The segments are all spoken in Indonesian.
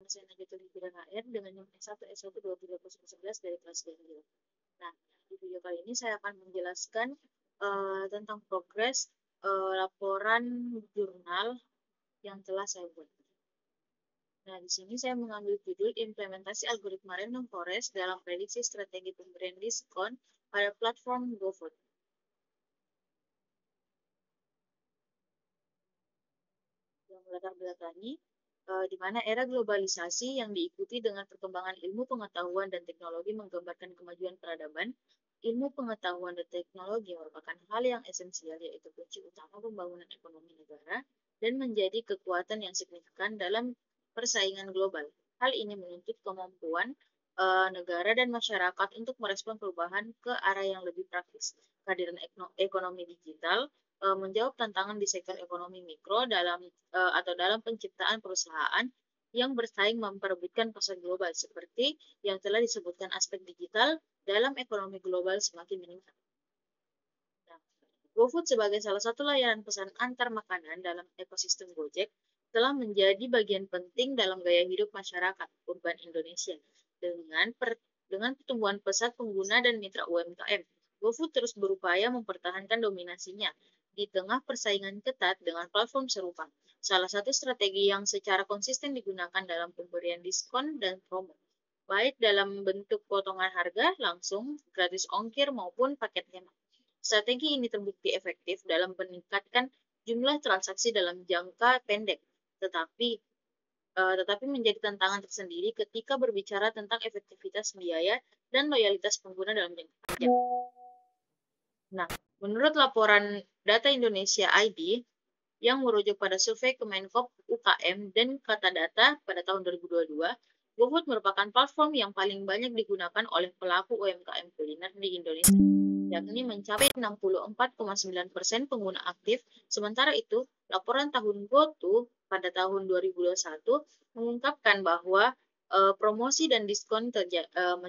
penyelesaian lanjut studi pidana HR dengan NIM S1 S1 2011 dari kelas Ganjil. Nah, di video kali ini saya akan menjelaskan tentang progres laporan jurnal yang telah saya buat. Nah, di sini saya mengambil judul implementasi algoritma random forest dalam prediksi strategi pemberian diskon pada platform GoFood. Yang melatar belakangi di mana era globalisasi yang diikuti dengan perkembangan ilmu pengetahuan dan teknologi menggambarkan kemajuan peradaban. Ilmu pengetahuan dan teknologi merupakan hal yang esensial, yaitu kunci utama pembangunan ekonomi negara dan menjadi kekuatan yang signifikan dalam persaingan global. Hal ini menuntut kemampuan negara dan masyarakat untuk merespon perubahan ke arah yang lebih praktis. Kehadiran ekonomi digital menjawab tantangan di sektor ekonomi mikro dalam penciptaan perusahaan yang bersaing memperebutkan pasar global, seperti yang telah disebutkan aspek digital dalam ekonomi global semakin meningkat. Nah, GoFood sebagai salah satu layanan pesan antar makanan dalam ekosistem Gojek telah menjadi bagian penting dalam gaya hidup masyarakat urban Indonesia. Dengan pertumbuhan pesat pengguna dan mitra UMKM, GoFood terus berupaya mempertahankan dominasinya di tengah persaingan ketat dengan platform serupa. Salah satu strategi yang secara konsisten digunakan dalam pemberian diskon dan promo, baik dalam bentuk potongan harga langsung, gratis ongkir, maupun paket hemat. Strategi ini terbukti efektif dalam meningkatkan jumlah transaksi dalam jangka pendek, tetapi menjadi tantangan tersendiri ketika berbicara tentang efektivitas biaya dan loyalitas pengguna dalam jangka panjang. Nah, menurut laporan Data Indonesia ID yang merujuk pada survei Kemenkop UKM dan Kata Data pada tahun 2022, GoFood merupakan platform yang paling banyak digunakan oleh pelaku UMKM kuliner di Indonesia, yakni mencapai 64,9% pengguna aktif. Sementara itu, laporan tahun GoTo pada tahun 2021 mengungkapkan bahwa promosi dan diskon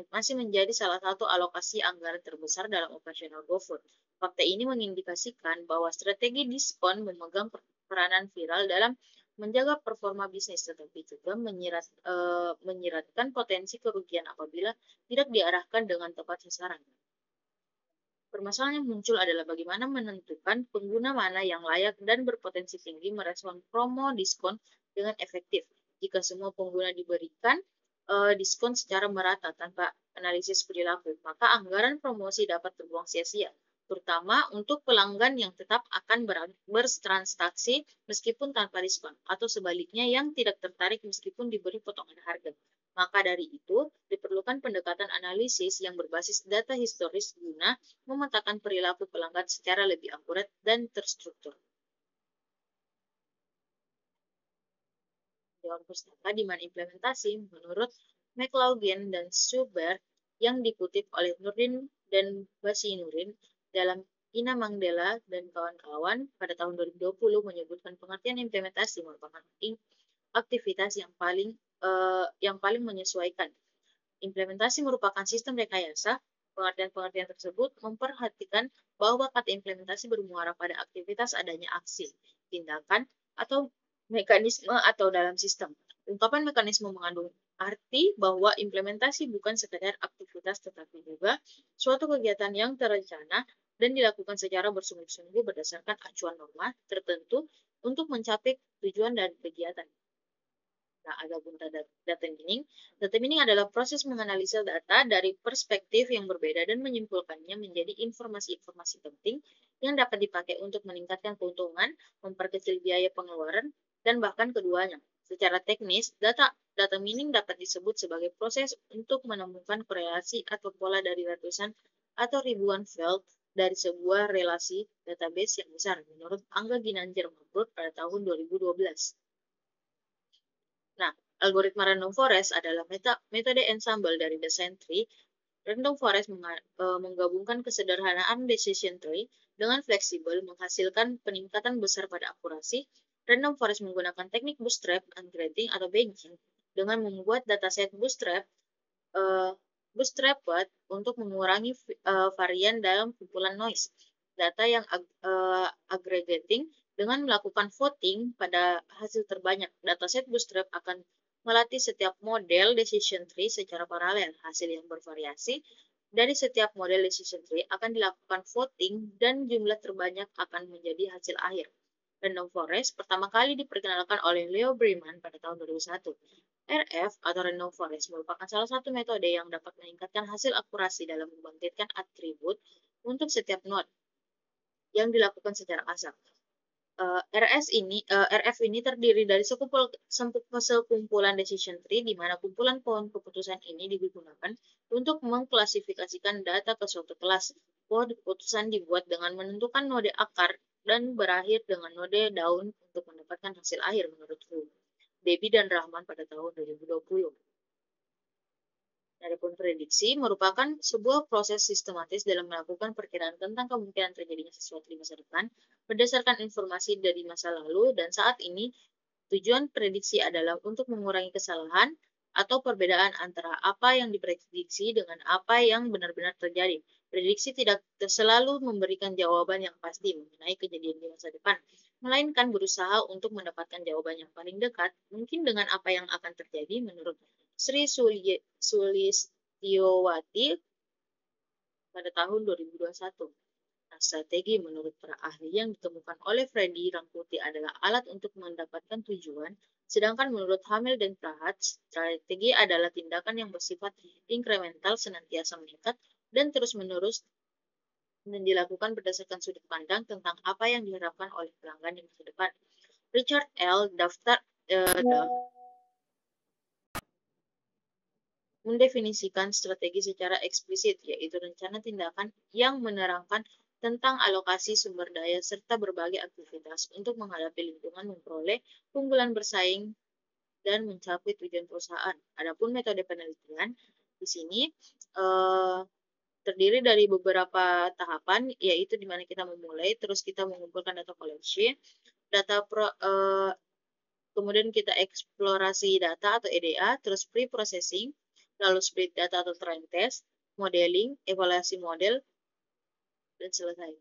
masih menjadi salah satu alokasi anggaran terbesar dalam operasional GoFood. Fakta ini mengindikasikan bahwa strategi diskon memegang peranan vital dalam menjaga performa bisnis, tetapi juga menyiratkan potensi kerugian apabila tidak diarahkan dengan tepat sasaran. Permasalahan yang muncul adalah bagaimana menentukan pengguna mana yang layak dan berpotensi tinggi merespon promo diskon dengan efektif. Jika semua pengguna diberikan diskon secara merata tanpa analisis perilaku, maka anggaran promosi dapat terbuang sia-sia, terutama untuk pelanggan yang tetap akan bertransaksi meskipun tanpa diskon, atau sebaliknya yang tidak tertarik meskipun diberi potongan harga. Maka dari itu, diperlukan pendekatan analisis yang berbasis data historis guna memetakan perilaku pelanggan secara lebih akurat dan terstruktur. Dewan Pustaka di mana implementasi menurut McLaughlin dan Schubert yang dikutip oleh Nurdin dan Basinurin dalam Ina Mangdela dan kawan-kawan pada tahun 2020 menyebutkan pengertian implementasi merupakan aktivitas yang paling menyesuaikan. Implementasi merupakan sistem rekayasa. Pengertian-pengertian tersebut memperhatikan bahwa kata implementasi bermuara pada aktivitas adanya aksi, tindakan, atau mekanisme atau dalam sistem. Ungkapan mekanisme mengandung arti bahwa implementasi bukan sekedar aktivitas tetapi juga suatu kegiatan yang terencana dan dilakukan secara bersungguh-sungguh berdasarkan acuan norma tertentu untuk mencapai tujuan dari kegiatan. Nah, adapun data mining. Data mining adalah proses menganalisa data dari perspektif yang berbeda dan menyimpulkannya menjadi informasi-informasi penting yang dapat dipakai untuk meningkatkan keuntungan, memperkecil biaya pengeluaran, dan bahkan keduanya. Secara teknis, data mining dapat disebut sebagai proses untuk menemukan korelasi atau pola dari ratusan atau ribuan field dari sebuah relasi database yang besar, menurut Angga Ginanjar Mahfud pada tahun 2012. Nah, algoritma random forest adalah metode ensemble dari design tree. Random forest menggabungkan kesederhanaan decision tree dengan fleksibel, menghasilkan peningkatan besar pada akurasi. Random forest menggunakan teknik bootstrap, uncrating, atau banking dengan membuat dataset bootstrapped untuk mengurangi varian dalam kumpulan noise. Data yang aggregating dengan melakukan voting pada hasil terbanyak. Dataset bootstrap akan melatih setiap model decision tree secara paralel. Hasil yang bervariasi dari setiap model decision tree akan dilakukan voting dan jumlah terbanyak akan menjadi hasil akhir. Random Forest pertama kali diperkenalkan oleh Leo Breiman pada tahun 2001. RF atau Random Forest merupakan salah satu metode yang dapat meningkatkan hasil akurasi dalam membangkitkan atribut untuk setiap node yang dilakukan secara kasar. RF ini terdiri dari sekumpulan decision tree di mana kumpulan pohon keputusan ini digunakan untuk mengklasifikasikan data ke suatu kelas. Pohon keputusan dibuat dengan menentukan node akar dan berakhir dengan node daun untuk mendapatkan hasil akhir menurut Hu, Debbie dan Rahman pada tahun 2020. Adapun prediksi merupakan sebuah proses sistematis dalam melakukan perkiraan tentang kemungkinan terjadinya sesuatu di masa depan berdasarkan informasi dari masa lalu, dan saat ini tujuan prediksi adalah untuk mengurangi kesalahan atau perbedaan antara apa yang diprediksi dengan apa yang benar-benar terjadi. Prediksi tidak selalu memberikan jawaban yang pasti mengenai kejadian di masa depan, melainkan berusaha untuk mendapatkan jawaban yang paling dekat mungkin dengan apa yang akan terjadi menurut Sri Sulistiyowati pada tahun 2021. Nah, strategi menurut para ahli yang ditemukan oleh Freddy Rangkuti adalah alat untuk mendapatkan tujuan, sedangkan menurut Hamil dan Prahat, strategi adalah tindakan yang bersifat inkremental, senantiasa meningkat, dan terus-menerus dan dilakukan berdasarkan sudut pandang tentang apa yang diharapkan oleh pelanggan di masa depan. Richard L. mendefinisikan strategi secara eksplisit, yaitu rencana tindakan yang menerangkan tentang alokasi sumber daya serta berbagai aktivitas untuk menghadapi lingkungan, memperoleh keunggulan bersaing, dan mencapai tujuan perusahaan. Adapun metode penelitian di sini terdiri dari beberapa tahapan, yaitu di mana kita memulai, terus kita mengumpulkan data collection, kemudian kita eksplorasi data atau EDA, terus pre-processing, lalu split data atau trend test, modeling, evaluasi model, dan selesai.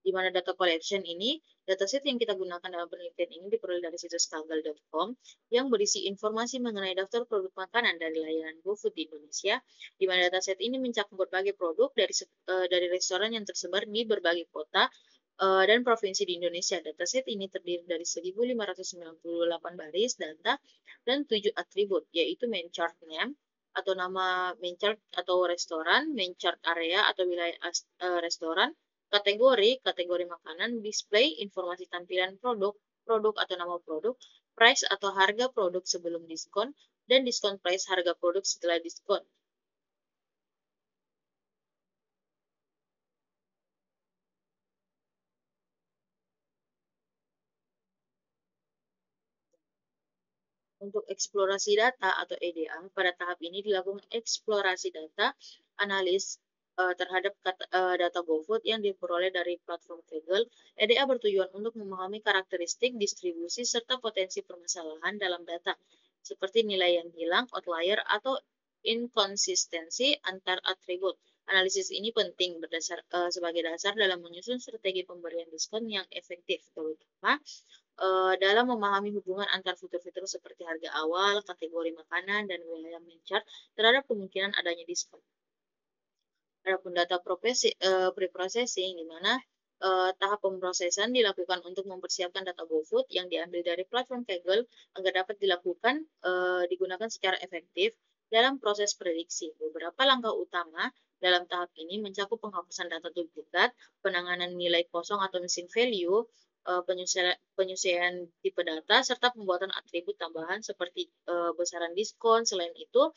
Di mana data collection ini, dataset yang kita gunakan dalam penelitian ini diperoleh dari situs tanggal.com yang berisi informasi mengenai daftar produk makanan dari layanan GoFood di Indonesia, di mana dataset ini mencakup berbagai produk dari restoran yang tersebar di berbagai kota dan provinsi di Indonesia. Dataset ini terdiri dari 1.598 baris data dan 7 atribut, yaitu main chart name atau nama main chart atau restoran, main chart area atau wilayah restoran, kategori makanan, display, informasi tampilan produk atau nama produk, price atau harga produk sebelum diskon, dan diskon price harga produk setelah diskon. Untuk eksplorasi data atau EDA, pada tahap ini dilakukan eksplorasi data analis terhadap data GoFood yang diperoleh dari platform Kaggle. EDA bertujuan untuk memahami karakteristik, distribusi, serta potensi permasalahan dalam data, seperti nilai yang hilang, outlier, atau inkonsistensi antar atribut. Analisis ini penting sebagai dasar dalam menyusun strategi pemberian diskon yang efektif, terutama dalam memahami hubungan antar fitur-fitur seperti harga awal, kategori makanan, dan wilayah mencar terhadap kemungkinan adanya diskon. Adapun data pre-processing, di mana tahap pemrosesan dilakukan untuk mempersiapkan data GoFood yang diambil dari platform Kaggle agar dapat digunakan secara efektif dalam proses prediksi. Beberapa langkah utama dalam tahap ini mencakup penghapusan data duplikat, penanganan nilai kosong atau missing value, penyusuan tipe data, serta pembuatan atribut tambahan seperti besaran diskon. Selain itu,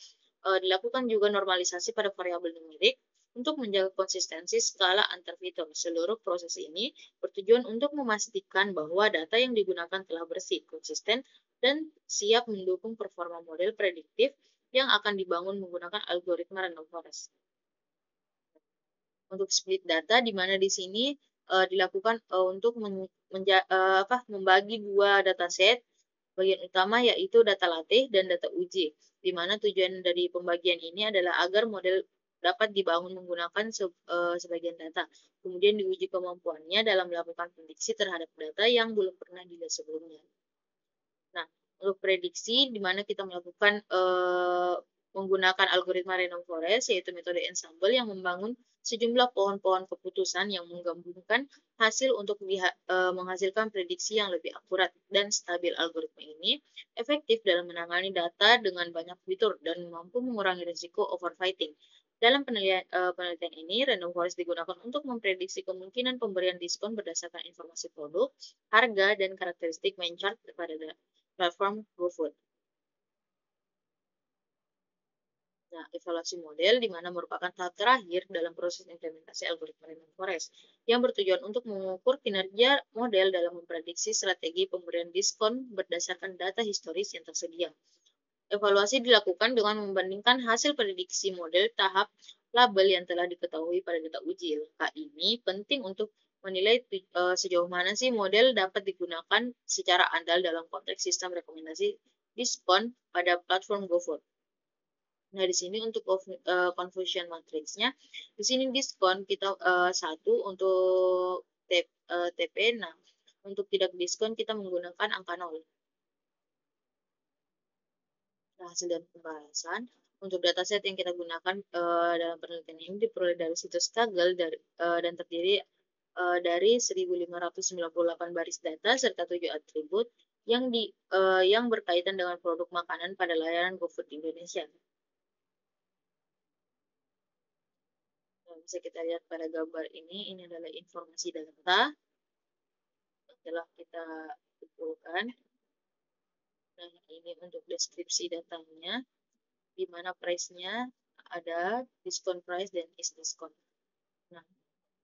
dilakukan juga normalisasi pada variabel numerik untuk menjaga konsistensi skala antar fitur. Seluruh proses ini bertujuan untuk memastikan bahwa data yang digunakan telah bersih, konsisten, dan siap mendukung performa model prediktif yang akan dibangun menggunakan algoritma random forest. Untuk split data, di mana di sini dilakukan untuk membagi dua dataset. Bagian utama yaitu data latih dan data uji, di mana tujuan dari pembagian ini adalah agar model dapat dibangun menggunakan sebagian data, kemudian diuji kemampuannya dalam melakukan prediksi terhadap data yang belum pernah dilihat sebelumnya. Nah, Untuk prediksi, di mana kita melakukan menggunakan algoritma random forest, yaitu metode ensemble yang membangun sejumlah pohon-pohon keputusan yang menggabungkan hasil untuk menghasilkan prediksi yang lebih akurat dan stabil. Algoritma ini efektif dalam menangani data dengan banyak fitur dan mampu mengurangi risiko overfitting. Dalam penelitian ini, random forest digunakan untuk memprediksi kemungkinan pemberian diskon berdasarkan informasi produk, harga, dan karakteristik main chart pada platform GoFood. Nah, evaluasi model di mana merupakan tahap terakhir dalam proses implementasi algoritma random forest yang bertujuan untuk mengukur kinerja model dalam memprediksi strategi pemberian diskon berdasarkan data historis yang tersedia. Evaluasi dilakukan dengan membandingkan hasil prediksi model tahap label yang telah diketahui pada data uji. Langkah ini penting untuk menilai sejauh mana sih model dapat digunakan secara andal dalam konteks sistem rekomendasi diskon pada platform GoFood. Nah, di sini untuk confusion matrix-nya, di sini diskon kita 1 untuk TP. Nah, untuk tidak diskon kita menggunakan angka 0. Nah, hasil dari pembahasan untuk dataset yang kita gunakan dalam penelitian ini diperoleh dari situs Kaggle dan terdiri dari 1598 baris data serta 7 atribut yang berkaitan dengan produk makanan pada layanan GoFood Indonesia. Nah, bisa kita lihat pada gambar ini adalah informasi data yang telah kita kumpulkan. Nah, ini untuk deskripsi datanya, di mana price-nya ada diskon price dan is diskon. Nah,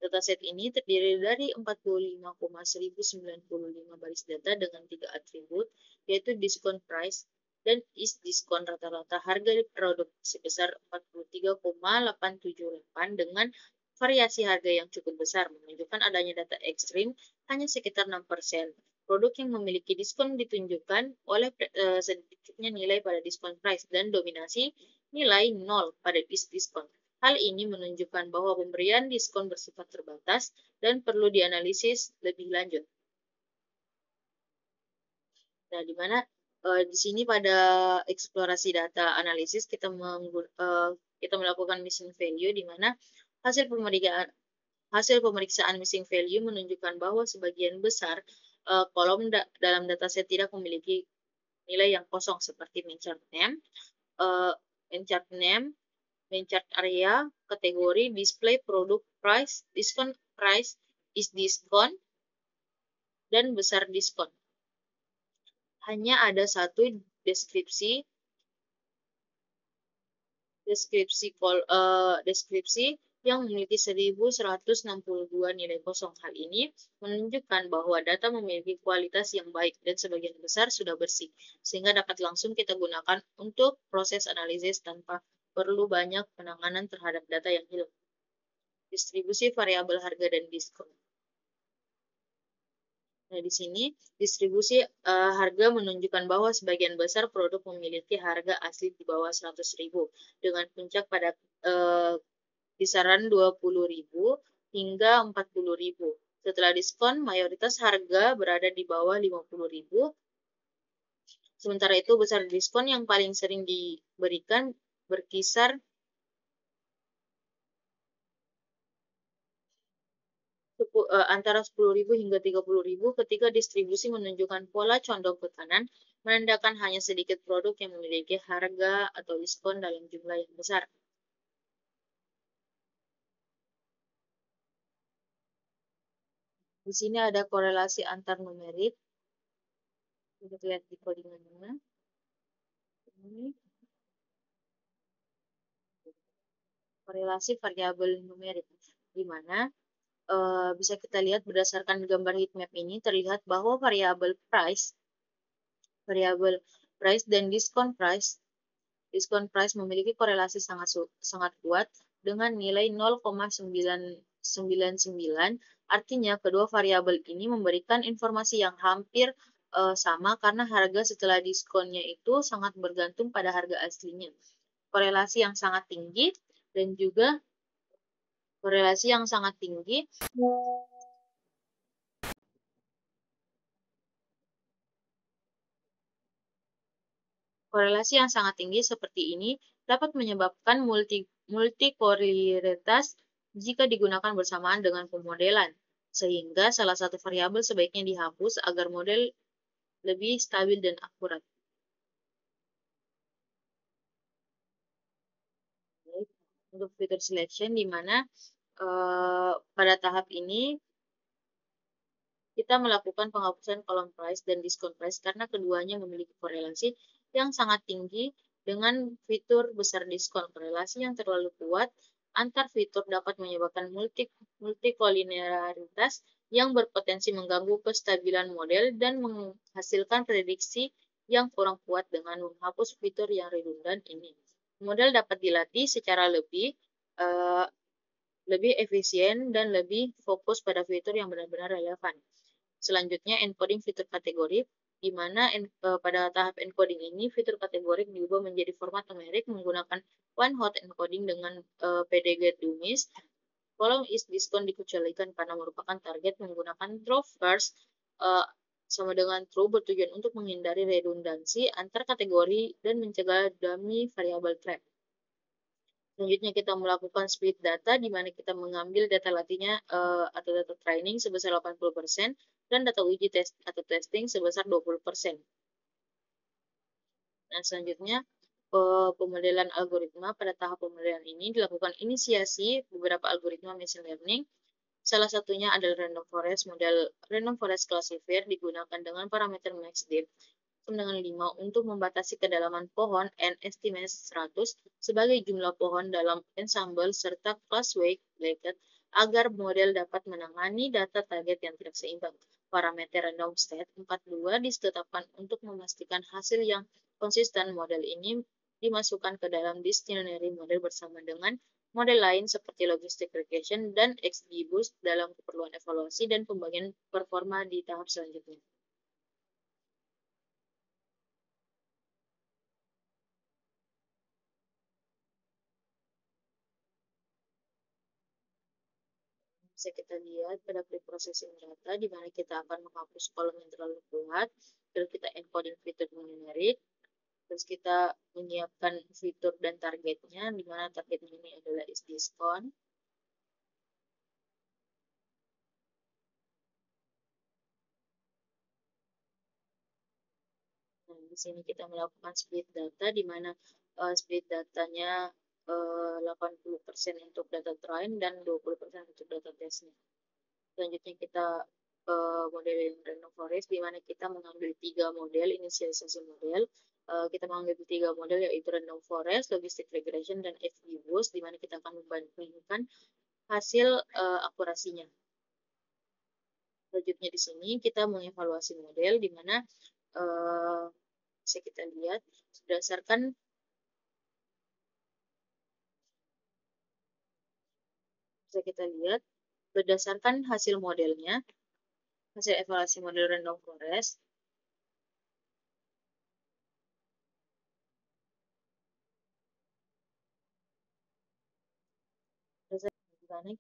dataset ini terdiri dari 45,1095 baris data dengan 3 atribut, yaitu diskon price dan is diskon rata-rata harga produk sebesar 43,878 dengan variasi harga yang cukup besar, menunjukkan adanya data ekstrim hanya sekitar 6%. Produk yang memiliki diskon ditunjukkan oleh sedikitnya nilai pada diskon price dan dominasi nilai 0 pada is diskon. Hal ini menunjukkan bahwa pemberian diskon bersifat terbatas dan perlu dianalisis lebih lanjut. Nah, di mana di sini pada eksplorasi data analisis kita melakukan missing value, di mana hasil pemeriksaan missing value menunjukkan bahwa sebagian besar kolom dalam dataset tidak memiliki nilai yang kosong seperti main chart name, main chart area, kategori, display, produk, price, diskon price, is diskon, dan besar diskon. Hanya ada satu deskripsi yang memiliki 1162 nilai kosong. Hal ini menunjukkan bahwa data memiliki kualitas yang baik dan sebagian besar sudah bersih, sehingga dapat langsung kita gunakan untuk proses analisis tanpa perlu banyak penanganan terhadap data yang hilang. Distribusi variabel harga dan diskon. Nah, di sini distribusi harga menunjukkan bahwa sebagian besar produk memiliki harga asli di bawah 100.000 dengan puncak pada kisaran 20.000 hingga 40.000. Setelah diskon, mayoritas harga berada di bawah 50.000. Sementara itu, besar diskon yang paling sering diberikan berkisar antara 10.000 hingga 30.000 ketika distribusi menunjukkan pola condong ke kanan, menandakan hanya sedikit produk yang memiliki harga atau diskon dalam jumlah yang besar. Di sini ada korelasi antar numerik. Kita lihat di codingannya. Ini korelasi variabel numerik, di mana bisa kita lihat berdasarkan gambar heatmap ini terlihat bahwa variabel price dan diskon price memiliki korelasi sangat kuat dengan nilai 0,999. Artinya kedua variabel ini memberikan informasi yang hampir sama karena harga setelah diskonnya itu sangat bergantung pada harga aslinya. Korelasi yang sangat tinggi dan juga korelasi yang sangat tinggi Korelasi yang sangat tinggi seperti ini dapat menyebabkan multikolorialitas jika digunakan bersamaan dengan pemodelan, sehingga salah satu variabel sebaiknya dihapus agar model lebih stabil dan akurat. Untuk fitur selection di mana pada tahap ini kita melakukan penghapusan kolom price dan diskon price karena keduanya memiliki korelasi yang sangat tinggi dengan fitur besar diskon. Korelasi yang terlalu kuat antar fitur dapat menyebabkan multikolinearitas yang berpotensi mengganggu kestabilan model dan menghasilkan prediksi yang kurang kuat. Dengan menghapus fitur yang redundan ini, model dapat dilatih secara lebih efisien dan lebih fokus pada fitur yang benar-benar relevan. Selanjutnya, encoding fitur kategori, di mana pada tahap encoding ini, fitur kategori diubah menjadi format numerik menggunakan one-hot encoding dengan PDG dummies. Kolom is diskon dikecualikan karena merupakan target menggunakan draw first sama dengan true bertujuan untuk menghindari redundansi antar kategori dan mencegah dummy variabel trap. Selanjutnya kita melakukan split data di mana kita mengambil data latihnya atau data training sebesar 80% dan data uji atau testing sebesar 20%. Nah, selanjutnya pemodelan algoritma. Pada tahap pemodelan ini dilakukan inisiasi beberapa algoritma machine learning. Salah satunya adalah random forest. Model random forest classifier digunakan dengan parameter max depth dengan 5 untuk membatasi kedalaman pohon n estimate 100 sebagai jumlah pohon dalam ensemble serta class weight bracket agar model dapat menangani data target yang tidak seimbang. Parameter random state 42 ditetapkan untuk memastikan hasil yang konsisten. Model ini dimasukkan ke dalam dictionary model bersama dengan model lain seperti logistic regression dan XGBoost dalam keperluan evaluasi dan pembagian performa di tahap selanjutnya. Bisa kita lihat pada preprocessing data di mana kita akan menghapus kolom yang terlalu kuat, lalu kita encoding fitur numerik, terus kita menyiapkan fitur dan targetnya, di mana targetnya ini adalah is diskon. Nah, di sini kita melakukan split data, di mana split datanya 80% untuk data train dan 20% untuk data testnya. Selanjutnya kita model random forest, di mana kita mengambil 3 model, inisialisasi model. Kita mengambil 3 model yaitu random forest, logistic regression, dan XGBoost, di mana kita akan membandingkan hasil akurasinya. Selanjutnya di sini kita mengevaluasi model, di mana bisa kita lihat berdasarkan hasil modelnya, hasil evaluasi model random forest,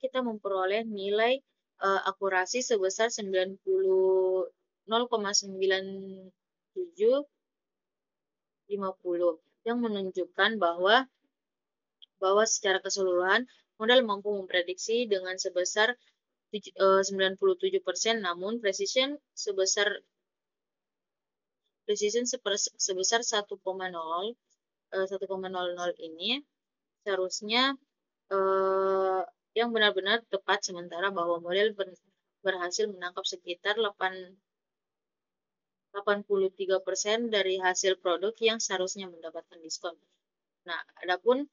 kita memperoleh nilai akurasi sebesar 0,9750 yang menunjukkan bahwa secara keseluruhan model mampu memprediksi dengan sebesar 97%, namun precision sebesar 1,00 ini seharusnya yang benar-benar tepat, sementara bahwa model berhasil menangkap sekitar 83% dari hasil produk yang seharusnya mendapatkan diskon. Nah, adapun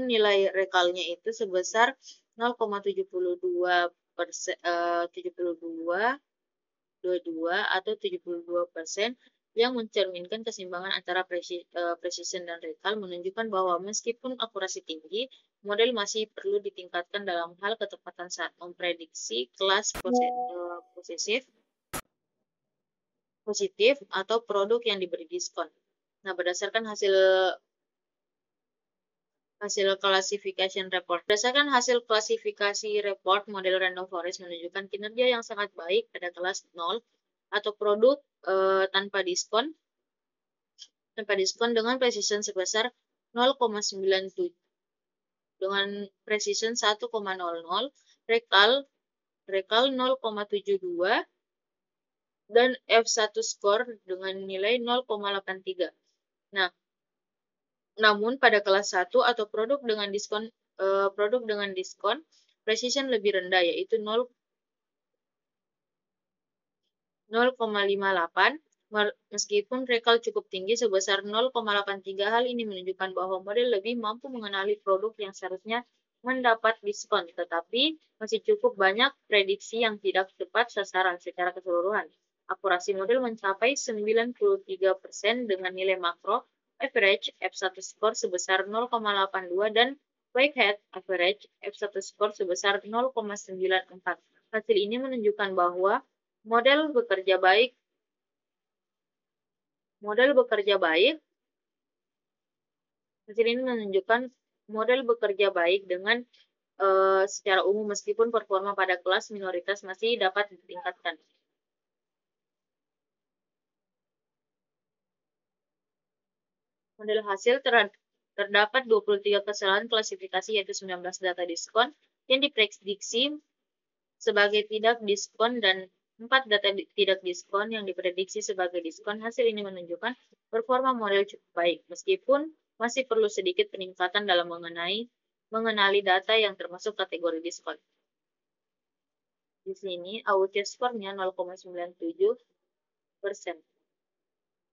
nilai rekalnya itu sebesar 0,72 atau 72% yang mencerminkan keseimbangan antara precision dan recall, menunjukkan bahwa meskipun akurasi tinggi, model masih perlu ditingkatkan dalam hal ketepatan saat memprediksi kelas positif atau produk yang diberi diskon. Nah, berdasarkan hasil classification report. Berdasarkan hasil klasifikasi report, model random forest menunjukkan kinerja yang sangat baik pada kelas 0 atau produk tanpa diskon tanpa diskon dengan precision sebesar 0,97 dengan precision 1,00, rekal 0,72 dan F1 score dengan nilai 0,83. Nah, namun pada kelas 1 atau produk dengan diskon precision lebih rendah yaitu 0,58 meskipun rekal cukup tinggi sebesar 0,83. Hal ini menunjukkan bahwa model lebih mampu mengenali produk yang seharusnya mendapat diskon, tetapi masih cukup banyak prediksi yang tidak tepat sasaran secara keseluruhan. Akurasi model mencapai 93% dengan nilai makro average F1 score sebesar 0,82 dan Whitehead average F1 score sebesar 0,94. Hasil ini menunjukkan bahwa model bekerja baik. Hasil ini menunjukkan model bekerja baik dengan secara umum meskipun performa pada kelas minoritas masih dapat ditingkatkan. Model hasil terdapat 23 kesalahan klasifikasi yaitu 19 data diskon yang diprediksi sebagai tidak diskon dan 4 data tidak diskon yang diprediksi sebagai diskon. Hasil ini menunjukkan performa model cukup baik, meskipun masih perlu sedikit peningkatan dalam mengenali data yang termasuk kategori diskon. Di sini AUC skornya 0,97%.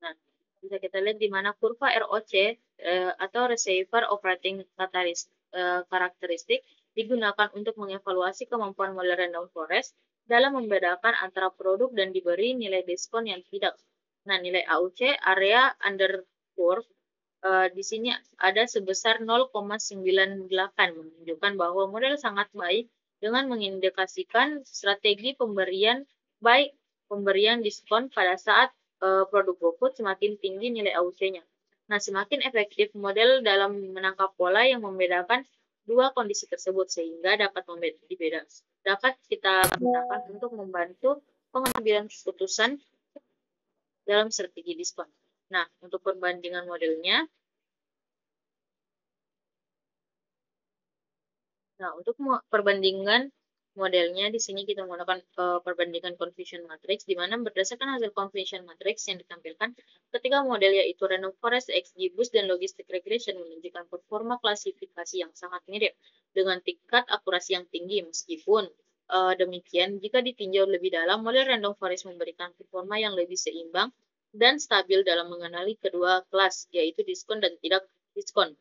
Nah, bisa kita lihat di mana kurva ROC atau Receiver Operating Karakteristik digunakan untuk mengevaluasi kemampuan model random forest dalam membedakan antara produk dan diberi nilai diskon yang tidak. Nah, nilai AUC area under curve di sini ada sebesar 0,98 menunjukkan bahwa model sangat baik dengan mengindikasikan strategi pemberian diskon pada saat produk GoFood semakin tinggi nilai AUC-nya. Nah, semakin efektif model dalam menangkap pola yang membedakan dua kondisi tersebut sehingga dapat kita gunakan untuk membantu pengambilan keputusan dalam strategi diskon. Nah, untuk perbandingan modelnya, di sini kita menggunakan perbandingan confusion matrix, di mana berdasarkan hasil confusion matrix yang ditampilkan ketika model yaitu random forest, XGBoost, dan logistic regression menunjukkan performa klasifikasi yang sangat mirip dengan tingkat akurasi yang tinggi. Meskipun demikian, jika ditinjau lebih dalam, model random forest memberikan performa yang lebih seimbang dan stabil dalam mengenali kedua kelas, yaitu diskon dan tidak diskon.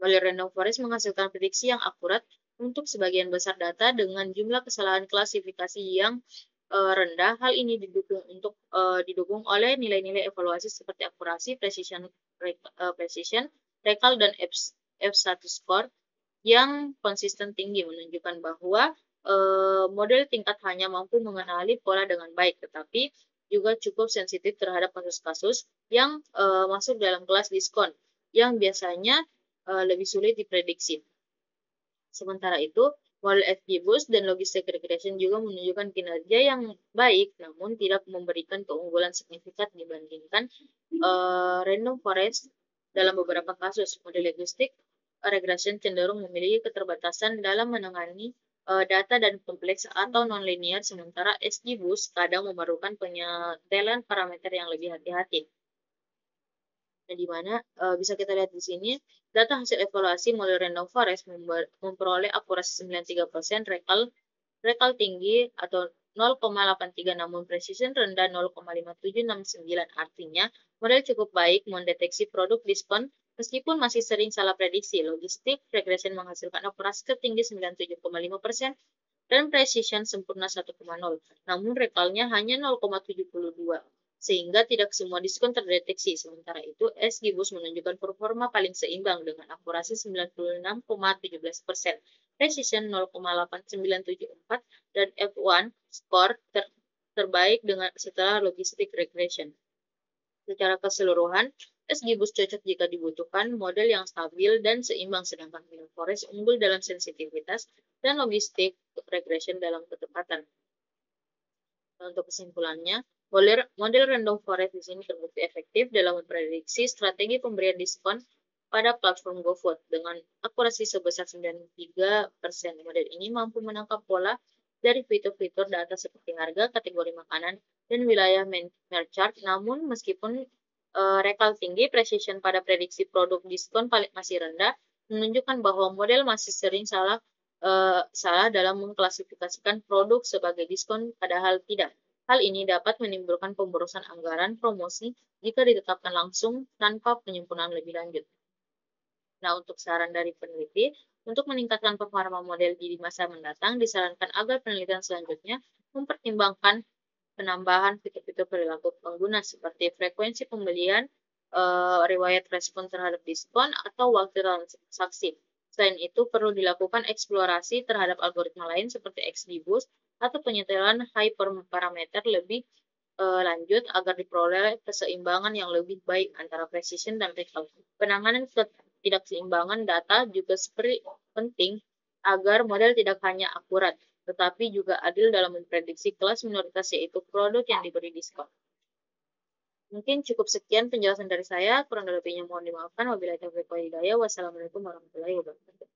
Model random forest menghasilkan prediksi yang akurat untuk sebagian besar data dengan jumlah kesalahan klasifikasi yang rendah. Hal ini didukung oleh nilai-nilai evaluasi seperti akurasi, precision, rekal, dan F1 score yang konsisten tinggi, menunjukkan bahwa model tingkat hanya mampu mengenali pola dengan baik, tetapi juga cukup sensitif terhadap kasus-kasus yang masuk dalam kelas diskon, yang biasanya lebih sulit diprediksi. Sementara itu, model XGBoost dan logistic regression juga menunjukkan kinerja yang baik, namun tidak memberikan keunggulan signifikan dibandingkan random forest dalam beberapa kasus. Model logistic regression cenderung memiliki keterbatasan dalam menangani data dan kompleks atau non-linear, sementara XGBoost kadang memerlukan penyetelan parameter yang lebih hati-hati. Nah, di mana bisa kita lihat di sini, data hasil evaluasi model random forest memperoleh akurasi 93%, rekal tinggi atau 0,83, namun precision rendah 0,5769. Artinya, model cukup baik mendeteksi produk diskon meskipun masih sering salah prediksi. Logistic regression menghasilkan akurasi tertinggi 97,5% dan precision sempurna 1,0, namun rekalnya hanya 0,72. Sehingga tidak semua diskon terdeteksi. Sementara itu, XGBoost menunjukkan performa paling seimbang dengan akurasi 96,17%, precision 0,8974, dan F1 score terbaik setelah logistic regression. Secara keseluruhan, XGBoost cocok jika dibutuhkan model yang stabil dan seimbang, sedangkan random forest unggul dalam sensitivitas dan logistic regression dalam ketepatan. Untuk kesimpulannya, Model random forest di sini terbukti efektif dalam memprediksi strategi pemberian diskon pada platform GoFood. Dengan akurasi sebesar 93%, model ini mampu menangkap pola dari fitur-fitur data seperti harga, kategori makanan, dan wilayah merchant. Namun, meskipun recall tinggi, precision pada prediksi produk diskon paling masih rendah, menunjukkan bahwa model masih sering salah dalam mengklasifikasikan produk sebagai diskon, padahal tidak. Hal ini dapat menimbulkan pemborosan anggaran promosi jika ditetapkan langsung tanpa penyempurnaan lebih lanjut. Nah, untuk saran dari peneliti, untuk meningkatkan pemahaman model di masa mendatang, disarankan agar penelitian selanjutnya mempertimbangkan penambahan fitur-fitur perilaku pengguna seperti frekuensi pembelian, riwayat respon terhadap diskon, atau waktu transaksi. Selain itu, perlu dilakukan eksplorasi terhadap algoritma lain seperti XGBoost atau penyetelan hyperparameter lebih lanjut agar diperoleh keseimbangan yang lebih baik antara precision dan recall. Penanganan ketidakseimbangan data juga seperti penting agar model tidak hanya akurat, tetapi juga adil dalam memprediksi kelas minoritas, yaitu produk yang diberi diskon. Mungkin cukup sekian penjelasan dari saya, kurang lebihnya mohon dimaafkan. Wabillahi taufiq wal hidayah. Wassalamualaikum warahmatullahi wabarakatuh.